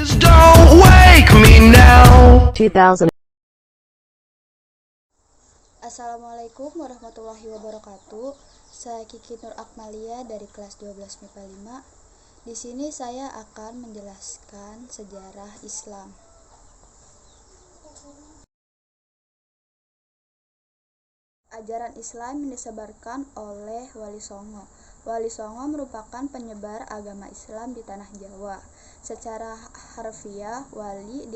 Don't wake me now. 2000. Assalamualaikum warahmatullahi wabarakatuh. Saya Kiki Nur Akmalia dari kelas 12 MIPA 5. Di sini saya akan menjelaskan sejarah Islam. Ajaran Islam yang disebarkan oleh Wali Songo. Wali Songo merupakan penyebar agama Islam di tanah Jawa. Secara harfiah, wali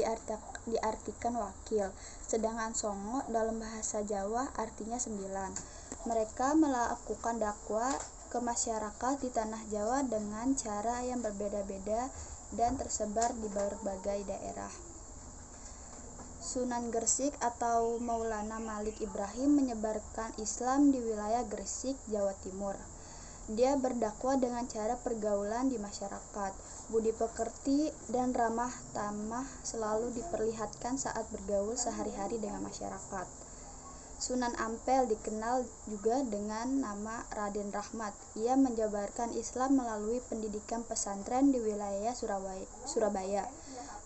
diartikan wakil, sedangkan Songo dalam bahasa Jawa artinya 9. Mereka melakukan dakwah ke masyarakat di tanah Jawa dengan cara yang berbeda-beda dan tersebar di berbagai daerah. Sunan Gresik atau Maulana Malik Ibrahim menyebarkan Islam di wilayah Gresik, Jawa Timur. Dia berdakwah dengan cara pergaulan di masyarakat. Budi pekerti dan ramah tamah selalu diperlihatkan saat bergaul sehari-hari dengan masyarakat. Sunan Ampel dikenal juga dengan nama Raden Rahmat. Ia menjabarkan Islam melalui pendidikan pesantren di wilayah Surabaya.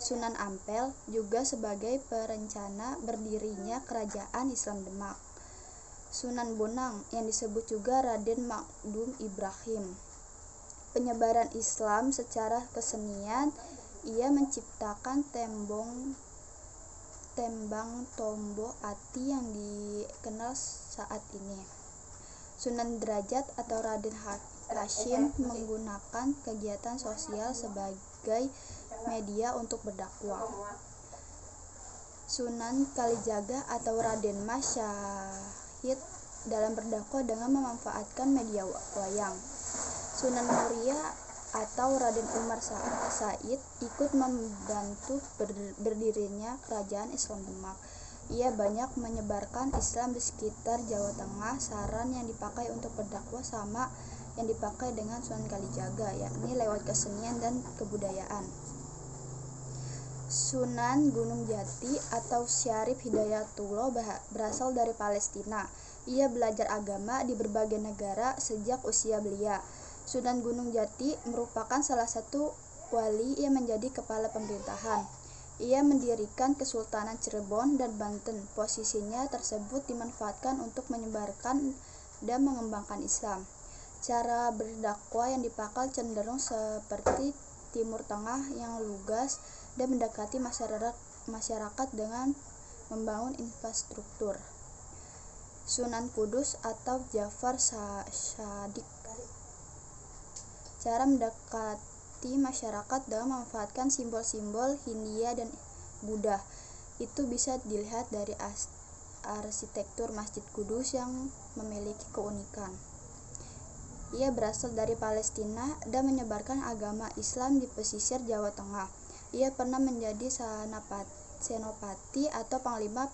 Sunan Ampel juga sebagai perencana berdirinya Kerajaan Islam Demak. Sunan Bonang yang disebut juga Raden Makdum Ibrahim. Penyebaran Islam secara kesenian, ia menciptakan tembang tombo ati yang dikenal saat ini. Sunan Derajat atau Raden Hashim menggunakan kegiatan sosial sebagai media untuk berdakwah. Sunan Kalijaga atau Raden Mas Syahid dalam berdakwah dengan memanfaatkan media wayang. Sunan Muria atau Raden Umar Said ikut membantu berdirinya Kerajaan Islam Demak. Ia banyak menyebarkan Islam di sekitar Jawa Tengah. Saran yang dipakai untuk berdakwah sama yang dipakai dengan Sunan Kalijaga, yakni lewat kesenian dan kebudayaan. Sunan Gunung Jati atau Syarif Hidayatullah berasal dari Palestina. Ia belajar agama di berbagai negara sejak usia belia. Sunan Gunung Jati merupakan salah satu wali yang menjadi kepala pemerintahan. Ia mendirikan Kesultanan Cirebon dan Banten. Posisinya tersebut dimanfaatkan untuk menyebarkan dan mengembangkan Islam. Cara berdakwah yang dipakai cenderung seperti Timur Tengah yang lugas dan mendekati masyarakat dengan membangun infrastruktur. Sunan Kudus atau Ja'far Shadiq. Cara mendekati masyarakat dengan memanfaatkan simbol-simbol Hindia dan Buddha. Itu bisa dilihat dari arsitektur Masjid Kudus yang memiliki keunikan. Ia berasal dari Palestina dan menyebarkan agama Islam di pesisir Jawa Tengah. Ia pernah menjadi senopati atau panglima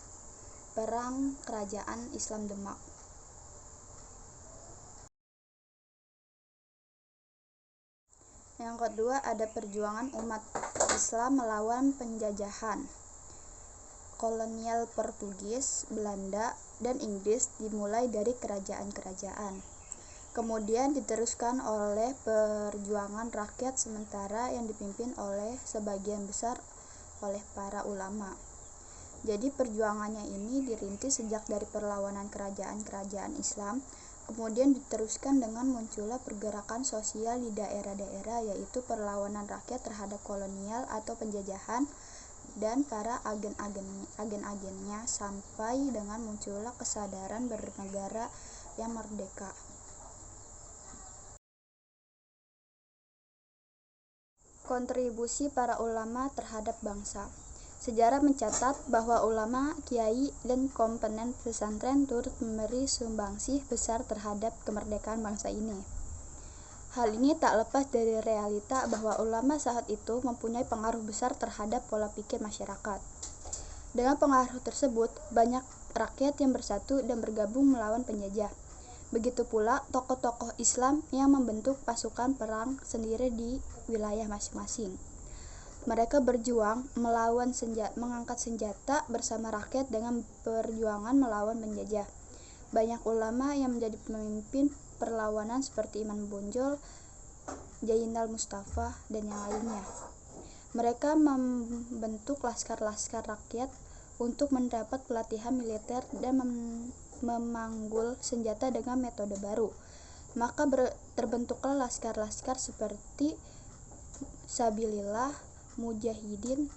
perang Kerajaan Islam Demak. Yang kedua, ada perjuangan umat Islam melawan penjajahan kolonial Portugis, Belanda, dan Inggris dimulai dari kerajaan-kerajaan. Kemudian diteruskan oleh perjuangan rakyat sementara yang dipimpin oleh sebagian besar oleh para ulama. Jadi perjuangannya ini dirintis sejak dari perlawanan kerajaan-kerajaan Islam, kemudian diteruskan dengan munculnya pergerakan sosial di daerah-daerah, yaitu perlawanan rakyat terhadap kolonial atau penjajahan dan para agen-agennya sampai dengan munculnya kesadaran bernegara yang merdeka. Kontribusi para ulama terhadap bangsa. Sejarah mencatat bahwa ulama, kiai, dan komponen pesantren turut memberi sumbangsih besar terhadap kemerdekaan bangsa ini. Hal ini tak lepas dari realita bahwa ulama saat itu mempunyai pengaruh besar terhadap pola pikir masyarakat. Dengan pengaruh tersebut, banyak rakyat yang bersatu dan bergabung melawan penjajah. Begitu pula tokoh-tokoh Islam yang membentuk pasukan perang sendiri di wilayah masing-masing. Mereka berjuang mengangkat senjata bersama rakyat dengan perjuangan melawan penjajah. Banyak ulama yang menjadi pemimpin perlawanan seperti Imam Bonjol, Jainal Mustafa, dan yang lainnya. Mereka membentuk laskar-laskar rakyat untuk mendapat pelatihan militer dan memanggul senjata dengan metode baru. Maka terbentuklah laskar-laskar seperti Sabilillah, Mujahidin,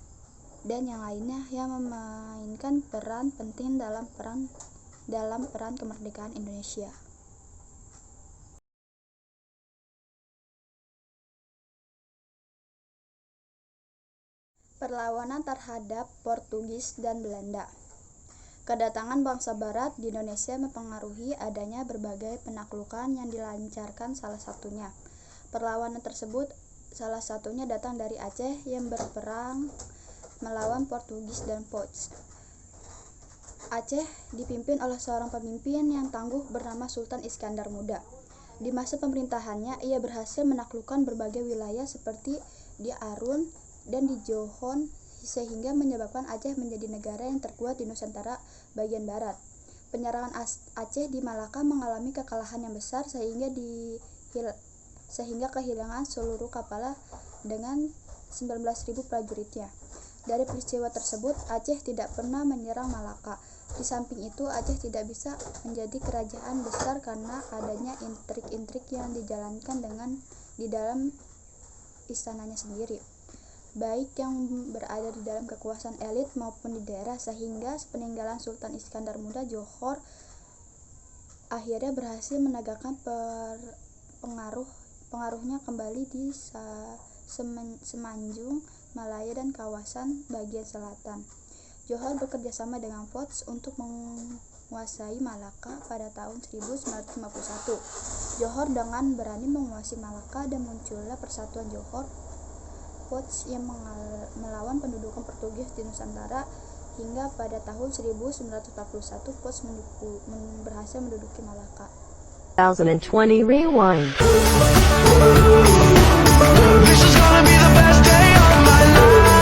dan yang lainnya yang memainkan peran penting dalam peran kemerdekaan Indonesia. Perlawanan terhadap Portugis dan Belanda. Kedatangan bangsa Barat di Indonesia mempengaruhi adanya berbagai penaklukan yang dilancarkan. Salah satunya perlawanan tersebut salah satunya datang dari Aceh yang berperang melawan Portugis dan Port. Aceh dipimpin oleh seorang pemimpin yang tangguh bernama Sultan Iskandar Muda. Di masa pemerintahannya, ia berhasil menaklukkan berbagai wilayah seperti di Arun dan di Johor, sehingga menyebabkan Aceh menjadi negara yang terkuat di Nusantara bagian barat. Penyerangan Aceh di Malaka mengalami kekalahan yang besar sehingga kehilangan seluruh kapal dengan 19.000 prajuritnya. Dari peristiwa tersebut, Aceh tidak pernah menyerang Malaka. Di samping itu, Aceh tidak bisa menjadi kerajaan besar karena adanya intrik-intrik yang dijalankan di dalam istananya sendiri, baik yang berada di dalam kekuasaan elit maupun di daerah, sehingga peninggalan Sultan Iskandar Muda Johor akhirnya berhasil menegakkan pengaruhnya kembali di Semenanjung Malaya dan kawasan bagian selatan. Johor bekerja sama dengan Port untuk menguasai Malaka pada tahun 1951. Johor dengan berani menguasai Malaka dan muncullah Persatuan Johor Port yang melawan pendudukan Portugis di Nusantara hingga pada tahun 1941 Port berhasil menduduki Malaka. 2020 Rewind.